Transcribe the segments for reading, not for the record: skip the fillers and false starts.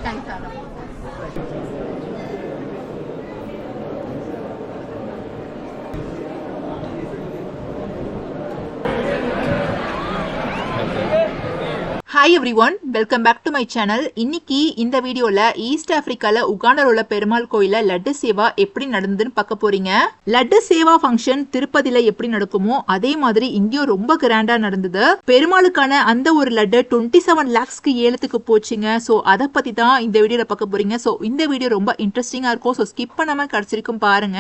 Kankara. Hi everyone, welcome back to my channel. இன்னைக்கு இந்த வீடியோல ஈஸ்ட் ஆப்பிரிக்கால உகாண்டால உள்ள பெருமாள் கோயில லட்டு சேவா எப்படி நடந்ததுன்னு பார்க்க போறீங்க. லட்டு சேவா ஃபங்க்ஷன் திருப்பதியில எப்படி நடக்குமோ அதே மாதிரி இங்கேயும் ரொம்ப கிராண்டா நடந்தது. பெருமாளுக்கான அந்த ஒரு லட்டு 27 lakhsக்கு ஏலத்துக்கு போச்சுங்க. ஸோ அதை பத்தி தான் இந்த வீடியோல பார்க்க போறீங்க. ஸோ இந்த வீடியோ ரொம்ப இன்ட்ரெஸ்டிங்கா இருக்கும். ஸோ ஸ்கிப் பண்ணாம கடைசிக்கும் பாருங்க.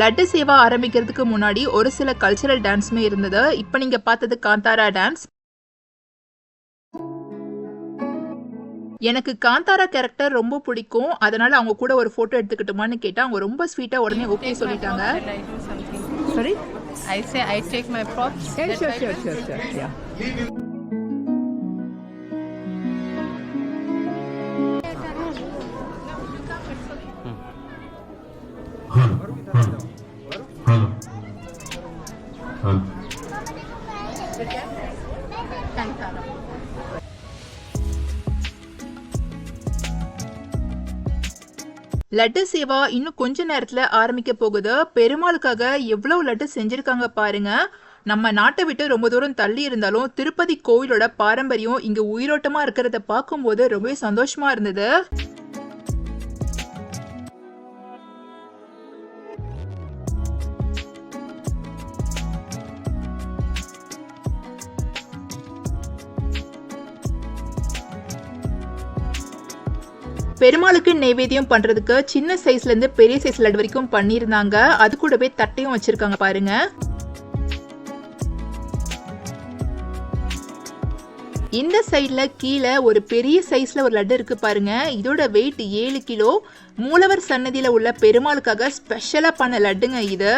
லட்டு சேவா ஆரம்பிக்கிறதுக்கு முன்னாடி ஒரு சில கல்ச்சரல் டான்ஸுமே இருந்தது. இப்ப நீங்க பார்த்தது காந்தாரா டான்ஸ். எனக்கு காந்தாரா கேரக்டர் ரொம்ப பிடிக்கும். அதனால அவங்க கூட ஒரு போட்டோ எடுத்துக்கிட்டோமான்னு கேட்டா அவங்க ரொம்ப ஸ்வீட்டா உடனே ஓகே சொல்லிட்டாங்க. Sorry? I say I take my props. Yeah, sure. Yeah. Laddu Seva இன்னும் கொஞ்ச நேரத்துல ஆரம்பிக்க போகுது. பெருமாளுக்காக எவ்வளவு லட்டு செஞ்சிருக்காங்க பாருங்க. நம்ம நாட்டை விட்டு ரொம்ப தூரம் தள்ளி இருந்தாலும் திருப்பதி கோவிலோட பாரம்பரியம் இங்க உயிரோட்டமா இருக்கிறத பார்க்கும்போது ரொம்பவே சந்தோஷமா இருந்தது. பெருமாளுக்கு நைவேத்தியம் பண்றதுக்கு சின்ன சைஸ்ல இருந்து பெரிய சைஸ் லட்டு வரைக்கும் பண்ணிருந்தாங்க. அது கூடவே தட்டையும் வச்சிருக்காங்க பாருங்க. இந்த சைட்ல கீழே ஒரு பெரிய சைஸ்ல ஒரு லட்டு இருக்கு பாருங்க. இதோட வெயிட் 7 கிலோ. மூலவர் சன்னதியில உள்ள பெருமாளுக்காக ஸ்பெஷலா பண்ண லட்டுங்க இது.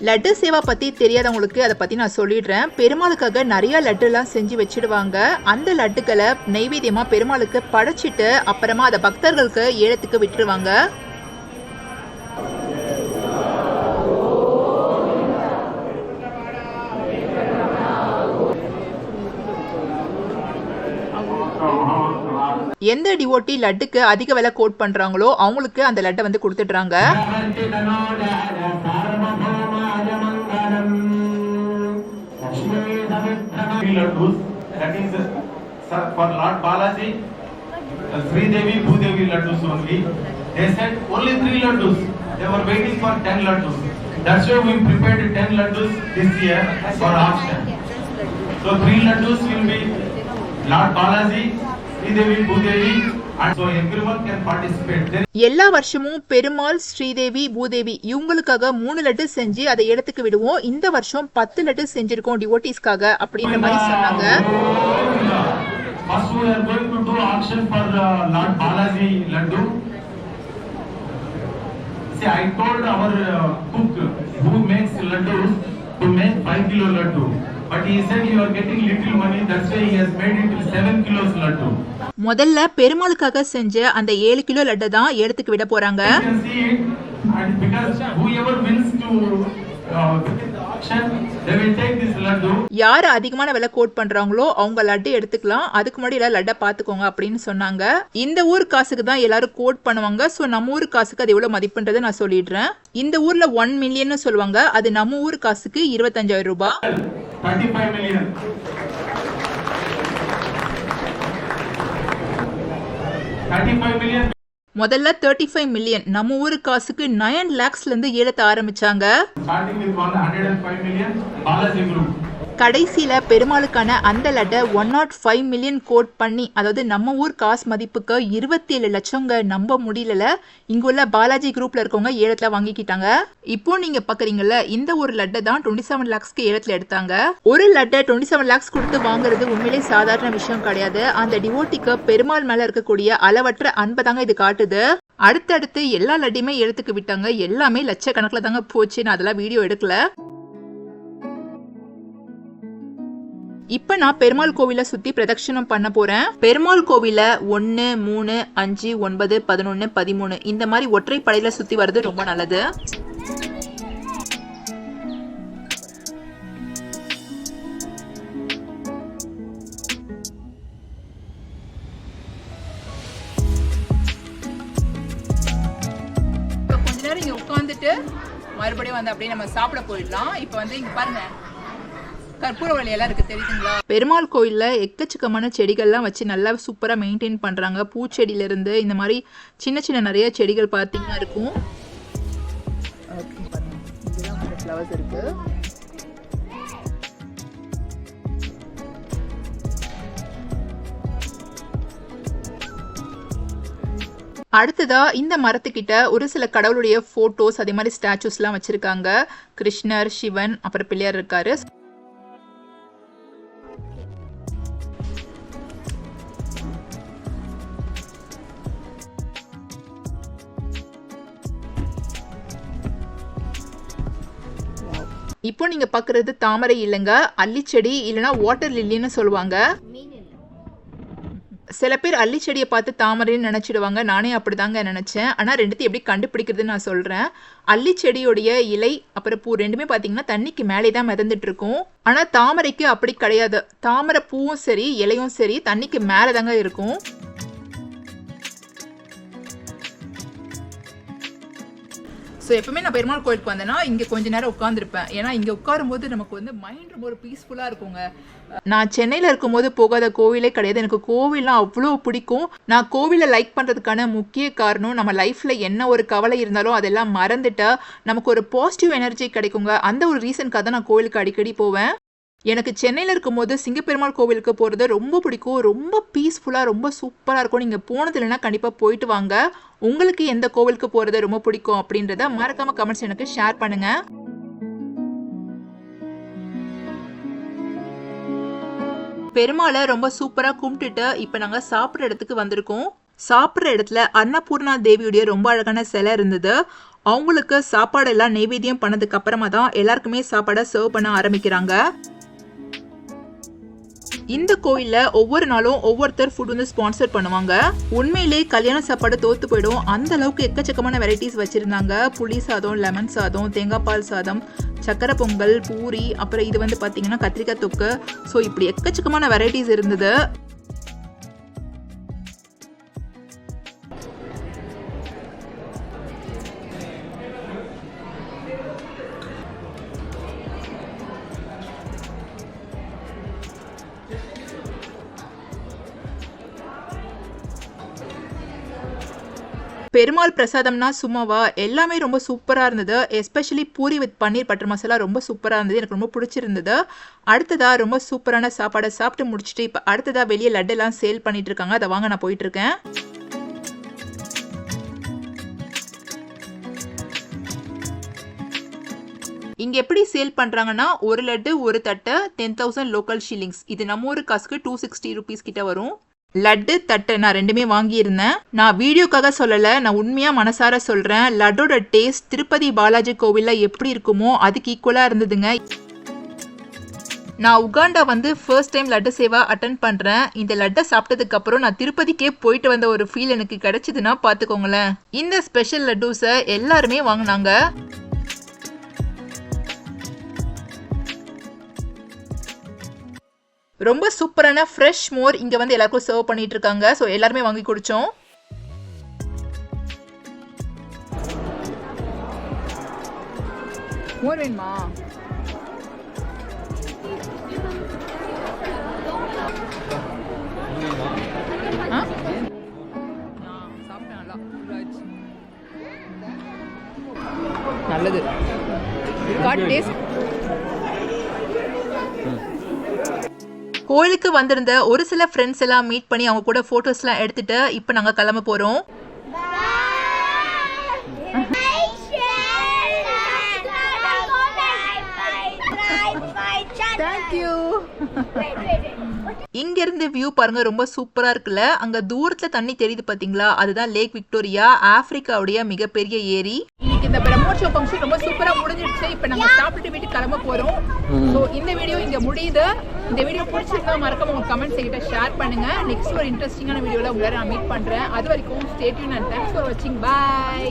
லட்டு சேவா பத்தி தெரியாதவங்களுக்கு அதை பத்தி நான் சொல்லிடுறேன். பெருமாளுக்காக நிறைய லட்டு எல்லாம் செஞ்சு வச்சிடுவாங்க. அந்த லட்டுக்களை நைவேத்தியமா பெருமாளுக்கு படைச்சிட்டு அப்புறமா அதை பக்தர்களுக்கு ஏலத்துக்கு விட்டுருவாங்க. எந்த டிவோட்டி லட்டுக்கு அதிக விலை கோட் பண்றாங்களோ அவங்களுக்கு அந்த லட்டை வந்து கொடுத்துடுறாங்க. That is for Lord Balaji, Sri Devi, Bhudevi laddus only. They said only 3 laddus. They were waiting for 10 laddus. That's why we prepared 10 laddus this year for auction. So 3 laddus will be Lord Balaji, Sri Devi, Bhudevi, and so everyone can participate. எல்லா வருஷமும் பெருமாள், ஸ்ரீதேவி, பூதேவி இவங்களுக்காக 3 லட்டு செஞ்சு அதை இடத்துக்கு விடுவோம். இந்த வருஷம் 10 லட்டு செஞ்சிருக்கோம் டிவோட்டிஸ்க்காக அப்படின்ற மாதிரி சொன்னாங்க. First we are going to do auction for Lord Balaji laddu. See, I told our cook who makes laddus to make 5 kilo laddu, but he said you are getting little money, that's why he has made it 7 kilos laddu. முதல்ல பெருமாளுக்காக செஞ்ச அந்த 7 kilo laddu தான் எடுத்துக்கு விட போறாங்க. You can see it, and because whoever wins to auction, they will take this laddu. யார் அதிகமான விலை கோட் பண்றாங்களோ அவங்க லட்டு எடுத்துக்கலாம். அதுக்கு முன்னாடி எல்லாம் லட்டை பாத்துக்கோங்க அப்படின்னு சொன்னாங்க. இந்த ஊர் காசுக்கு தான் எல்லாரும் கோட் பண்ணுவாங்க. ஸோ நம்ம ஊர் காசுக்கு அது எவ்வளவு மதிப்புன்றதை நான் சொல்லிடுறேன். இந்த ஊர்ல 1 மில்லியன் சொல்லுவாங்க. அது நம்ம ஊர் காசுக்கு 25,000 ரூபாய். 35 million. முதல்ல 35 மில்லியன் நம்ம ஊரு காசுக்கு 9 lakhsல இருந்து ஏலத்தை ஆரம்பிச்சாங்க. கடைசியில பெருமாளுக்கான அந்த லட்டை 105 மில்லியன் கோட் பண்ணி, அதாவது நம்ம ஊர் காசு மதிப்புக்கு 27 லட்சங்க. நம்ப முடியல. இங்குள்ள பாலாஜி குரூப்ல இருக்கவங்க ஏலத்துல வாங்கிக்கிட்டாங்க. இப்போ நீங்க பாக்குறீங்கல்ல, இந்த ஒரு லட்டை தான் 27 lakhsக்கு ஏலத்துல எடுத்தாங்க. ஒரு லட்டை 27 lakhs கொடுத்து வாங்குறது உண்மையிலே சாதாரண விஷயம் கிடையாது. அந்த டிவோட்டிக்கு பெருமாள் மேல இருக்கக்கூடிய அளவற்ற அன்பை தாங்க இது காட்டுது. அடுத்தடுத்து எல்லா லட்டையுமே ஏலத்துக்கு விட்டாங்க. எல்லாமே லட்சக்கணக்கில் தாங்க போச்சு. நான் அதெல்லாம் வீடியோ எடுக்கல. இப்ப நான் பெருமாள் கோவிலை சுத்தி பிரதட்சணம் பண்ண போறேன். பெருமாள் கோவில 1, 3, 5, 9, 11, 13 இந்த மாதிரி ஒற்றை படையில சுத்தி வர்றது ரொம்ப நல்லது. கொஞ்ச நேரம் இங்க உட்காந்துட்டு மறுபடியும் வந்து அப்படியே நம்ம சாப்பிட போயிடலாம். இப்ப வந்து இங்க பாருங்க கற்பூரவள்ளி எல்லாம் இருக்கு, தெரியுதுங்களா? பெருமாள் கோயில்ல எக்கச்சக்கமான செடிகள்லாம் வச்சு நல்லா சூப்பரா மெயின்டைன் பண்றாங்க. பூச்செடியில இருந்து இந்த மாதிரி சின்ன சின்ன நிறைய செடிகள் பார்த்தீங்கன்னா இருக்கும். ஃப்ளவர்ஸ் இருக்கு. அடுத்ததா இந்த மரத்துக்கிட்ட ஒரு சில கடவுளுடைய போட்டோஸ் அதே மாதிரி ஸ்டாச்சுஸ்லாம் வச்சிருக்காங்க. கிருஷ்ணர், சிவன், அப்புறம் பிள்ளையார் இருக்காரு. இப்போ நீங்க பாக்குறது தாமரை இல்லைங்க, அல்லிச்செடி இல்லைன்னா வாட்டர் லில்லின்னு சொல்லுவாங்க. சில பேர் அல்லி செடியை பார்த்து தாமரைன்னு நினைச்சிடுவாங்க. நானே அப்படிதாங்க நினைச்சேன். ஆனா ரெண்டுத்தையும் எப்படி கண்டுபிடிக்கிறதுன்னு நான் சொல்றேன். அல்லி செடியோடைய இலை அப்புறம் பூ ரெண்டுமே பாத்தீங்கன்னா தண்ணிக்கு மேலே தான் மிதந்துட்டு இருக்கும். ஆனா தாமரைக்கு அப்படி கிடையாது. தாமரை பூவும் சரி இலையும் சரி தண்ணிக்கு மேலே தாங்க இருக்கும். ஸோ எப்பவுமே நான் பெருமாள் கோயிலுக்கு வந்தேன்னா இங்கே கொஞ்ச நேரம் உட்காந்துருப்பேன். ஏன்னா இங்கே உட்காரும்போது நமக்கு வந்து மைண்ட் ரொம்ப ஒரு பீஸ்ஃபுல்லாக இருக்குங்க. நான் சென்னையில் இருக்கும்போது போகாத கோவிலே கிடையாது. எனக்கு கோவில்லாம் அவ்வளோ பிடிக்கும். நான் கோவிலை லைக் பண்ணுறதுக்கான முக்கிய காரணம் நம்ம லைஃப்பில் என்ன ஒரு கவலை இருந்தாலும் அதெல்லாம் மறந்துட்டா நமக்கு ஒரு பாசிட்டிவ் எனர்ஜி கிடைக்குங்க. அந்த ஒரு ரீசனுக்காக தான் நான் கோவிலுக்கு அடிக்கடி போவேன். எனக்கு சென்னையில் இருக்கும்போது சிங்கப்பெருமாள் கோவிலுக்கு போகிறது ரொம்ப பிடிக்கும். ரொம்ப பீஸ்ஃபுல்லாக ரொம்ப சூப்பராக இருக்கும். நீங்கள் போனது இல்லைன்னா கண்டிப்பாக போயிட்டு வாங்க. உங்களுக்கு எந்த கோவிலுக்கு போகிறது ரொம்ப பிடிக்கும் அப்படின்றத மறக்காம கமெண்ட்ஸ் எனக்கு ஷேர் பண்ணுங்க. பெருமாளை ரொம்ப சூப்பராக கும்பிட்டுட்டு இப்போ நாங்கள் சாப்பிட்ற இடத்துக்கு வந்திருக்கோம். சாப்பிட்ற இடத்துல அன்னபூர்ணா தேவியுடைய ரொம்ப அழகான சிலை இருந்தது. அவங்களுக்கு சாப்பாடு எல்லாம் நெய்வேத்தியம் பண்ணதுக்கு அப்புறமா தான் எல்லாருக்குமே சாப்பாடை சர்வ் பண்ண ஆரம்பிக்கிறாங்க. இந்த கோயில்ல ஒவ்வொரு நாளும் ஒவ்வொருத்தர் ஃபுட் வந்து ஸ்பான்சர் பண்ணுவாங்க. உண்மையிலே கல்யாண சாப்பாடு தோத்து போயிடும். அந்த அளவுக்கு எக்கச்சக்கமான வெரைட்டிஸ் வச்சிருந்தாங்க. புளி சாதம், லெமன் சாதம், தேங்காய் பால் சாதம், சக்கரை பொங்கல், பூரி, அப்புறம் இது வந்து பாத்தீங்கன்னா கத்திரிக்காய் தொக்கு. ஸோ இப்படி எக்கச்சக்கமான வெரைட்டிஸ் இருந்தது. பெருமாள் பிரசாதம்னா சும்மாவா, எல்லாமே ரொம்ப சூப்பராக இருந்தது. Especially puri with paneer butter masala ரொம்ப சூப்பராக இருந்தது. எனக்கு ரொம்ப பிடிச்சிருந்தது. அடுத்ததா ரொம்ப சூப்பரான சாப்பாடை சாப்பிட்டு முடிச்சுட்டு இப்போ அடுத்ததா வெளியே லட்டெல்லாம் சேல் பண்ணிட்டு இருக்காங்க. அதை வாங்க நான் போயிட்டு இருக்கேன். இங்க எப்படி சேல் பண்றாங்கன்னா ஒரு லட்டு ஒரு தட்டை 10,000 லோக்கல் ஷில்லிங்ஸ். இது நம்ம ஒரு காசுக்கு 260 rupees கிட்ட வரும். லட்டு தட்டை நான் ரெண்டுமே வாங்கியிருந்தேன். நான் வீடியோக்காக சொல்லலை, நான் உண்மையாக மனசார சொல்கிறேன். லட்டோட டேஸ்ட் திருப்பதி பாலாஜி கோவிலில் எப்படி இருக்குமோ அதுக்கு ஈக்குவலாக இருந்ததுங்க. நான் உகாண்டா வந்து first time laddu Seva attend பண்ணுறேன். இந்த லட்டை சாப்பிட்டதுக்கு அப்புறம் நான் திருப்பதிக்கே போயிட்டு வந்த ஒரு ஃபீல் எனக்கு கிடைச்சதுன்னா பார்த்துக்கோங்களேன். இந்த ஸ்பெஷல் லட்டூஸை எல்லாருமே வாங்கினாங்க. ரொம்ப சூப்பரான ஃப்ரெஷ் மோர் இங்க வந்து எல்லாருக்கும் சர்வ் பண்ணிட்டு இருக்காங்க. ஸோ எல்லாருமே வாங்கி குடிச்சோம். மோர் வேணுமா? நல்லது. கோயிலுக்கு வந்திருந்த ஒரு சில ஃப்ரெண்ட்ஸ் எல்லாம் மீட் பண்ணி அவங்க கூட போட்டோஸ்லாம் எடுத்துட்டு இப்போ நாங்கள் கிளம்ப போகிறோம். இங்க இருந்து வியூ பாருங்க, ரொம்ப சூப்பரா இருக்குல்ல. அங்க தூரத்துல தண்ணி தெரியுது பாத்தீங்களா, அதுதான் லேக் விக்டோரியா, ஆப்பிரிக்காவுடைய மிகப்பெரிய ஏரி. இன்னைக்கு இந்த பிரம்மோற்சவ ஃபங்க்ஷன் ரொம்ப சூப்பரா முடிஞ்சிடுச்சு. இப்போ நாங்க சாப்பிட்டு வீட்டுக்கு கிளம்ப போறோம். ஸோ இந்த வீடியோ இங்க முடியுது. இந்த வீடியோ பிடிச்சிருந்தா மறக்காம உங்க கமெண்ட்ஸ் கிட்ட ஷேர் பண்ணுங்க. நெக்ஸ்ட் ஒரு இன்ட்ரெஸ்டிங்கான வீடியோல உங்களை நான் மீட் பண்றேன். அது வரைக்கும் stay tune and thanks for வாட்சிங். பை.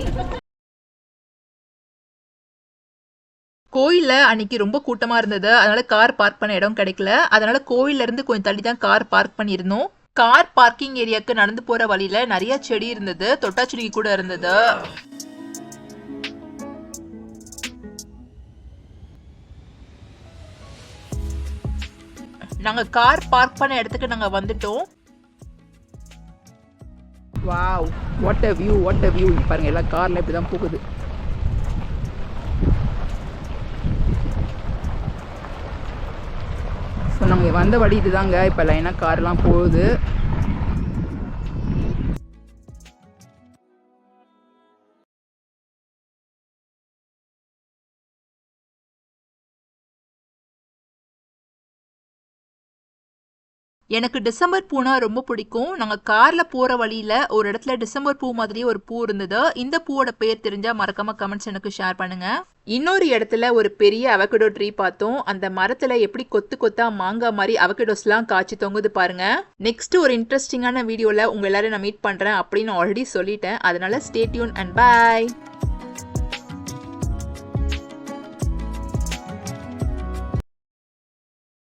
கோயில்ல அன்னைக்கு ரொம்ப கூட்டமா இருந்தது. அதனால கார் பார்க் பண்ண இடம் கிடைக்கல. அதனால கோயில்ல இருந்து கொஞ்சம் தள்ளி தான் கார் பார்க் பண்ணியிருந்தோம். கார் பார்க்கிங் ஏரியாவுக்கு நடந்து போற வழியில நிறைய செடி இருந்தது. தொட்டாச்செடி கூட இருந்தது. நாங்க கார் பார்க் பண்ண இடத்துக்கு நாங்க வந்துட்டோம். Wow, what a view, what a view. பாருங்க எல்லாம் கார்ல இப்படி தான் போகுது. ஸோ நாங்கள் வந்த வழி இதுதாங்க. இப்போ லைனாக கார்லாம் போகுது. எனக்கு டிசம்பர் பூனா ரொம்ப பிடிக்கும். நாங்கள் காரில் போகிற வழியில் ஒரு இடத்துல டிசம்பர் பூ மாதிரியே ஒரு பூ இருந்தது. இந்த பூவோட பேர் தெரிஞ்சால் மறக்காம கமெண்ட்ஸ் எனக்கு ஷேர் பண்ணுங்க. இன்னொரு இடத்துல ஒரு பெரிய அவகேடோ ட்ரீ பார்த்தோம். அந்த மரத்தில் எப்படி கொத்து கொத்தா மாங்காய் மாதிரி அவகேடோஸ்லாம் காய்ச்சி தொங்குது பாருங்க. நெக்ஸ்ட் ஒரு இன்ட்ரெஸ்டிங்கான வீடியோவில் உங்கள் எல்லாரும் நான் மீட் பண்ணுறேன் அப்படின்னு ஆல்ரெடி சொல்லிட்டேன். அதனால ஸ்டே டியூன் அண்ட் பை.